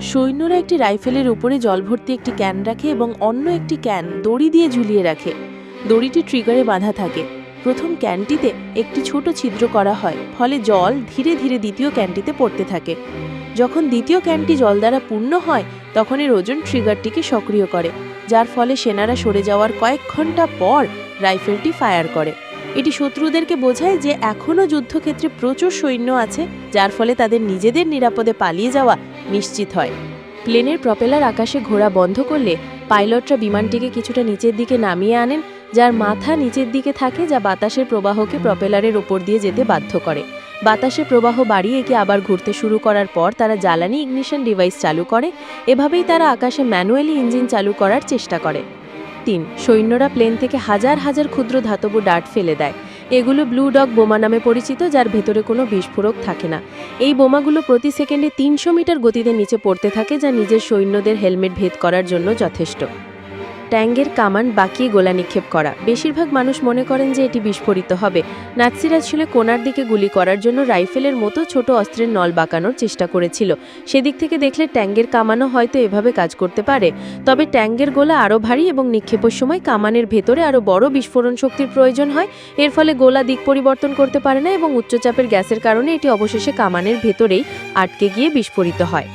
সৈন্যরা একটি রাইফেলের উপরে জল ভর্তি একটি ক্যান রাখে এবং অন্য একটি ক্যান দড়ি দিয়ে ঝুলিয়ে রাখে। দড়িটি ট্রিগারে বাঁধা থাকে। প্রথম ক্যানটিতে একটি ছোট ছিদ্র করা হয়, ফলে জল ধীরে ধীরে দ্বিতীয় ক্যানটিতে পড়তে থাকে। যখন দ্বিতীয় ক্যানটি জল দ্বারা পূর্ণ হয় তখন এর ওজন ট্রিগারটিকে সক্রিয় করে, যার ফলে সেনারা সরে যাওয়ার কয়েক ঘন্টা পর রাইফেলটি ফায়ার করে। এটি শত্রুদেরকে বোঝায় যে এখনও যুদ্ধক্ষেত্রে প্রচুর সৈন্য আছে, যার ফলে তাদের নিজেদের নিরাপদে পালিয়ে যাওয়া নিশ্চিত হয়। প্লেনের প্রপেলার আকাশে ঘোরা বন্ধ করলে পাইলটরা বিমানটিকে কিছুটা নিচের দিকে নামিয়ে আনেন, যার মাথা নিচের দিকে থাকে, যা বাতাসের প্রবাহকে প্রপেলারের ওপর দিয়ে যেতে বাধ্য করে। বাতাসের প্রবাহ বাড়িয়ে একে আবার ঘুরতে শুরু করার পর তারা জ্বালানি ইগনিশন ডিভাইস চালু করে। এভাবেই তারা আকাশে ম্যানুয়ালি ইঞ্জিন চালু করার চেষ্টা করে। ৩. সৈন্যরা প্লেন থেকে হাজার হাজার ক্ষুদ্র ধাতব ডার্ট ফেলে দেয়। এগুলো ব্লু ডগ বোমা নামে পরিচিত, যার ভেতরে কোনো বিস্ফোরক থাকে না। এই বোমাগুলো প্রতি সেকেন্ডে ৩০০ মিটার গতিতে নিচে পড়তে থাকে, যা নিজের সৈন্যদের হেলমেট ভেদ করার জন্য যথেষ্ট। ট্যাঙ্গের কামান বাঁকিয়ে গোলা নিক্ষেপ করা। বেশিরভাগ মানুষ মনে করেন যে এটি বিস্ফোরিত হবে। নাৎসিরা আসলে কোণার দিকে গুলি করার জন্য রাইফেলের মতো ছোট অস্ত্রের নল বাঁকানোর চেষ্টা করেছিল। সেদিক থেকে দেখলে ট্যাঙ্গের কামানও হয়তো এভাবে কাজ করতে পারে, তবে ট্যাঙ্গের গোলা আরও ভারী এবং নিক্ষেপের সময় কামানের ভেতরে আরও বড় বিস্ফোরণ শক্তির প্রয়োজন হয়। এর ফলে গোলা দিক পরিবর্তন করতে পারে না এবং উচ্চচাপের গ্যাসের কারণে এটি অবশেষে কামানের ভেতরেই আটকে গিয়ে বিস্ফোরিত হয়।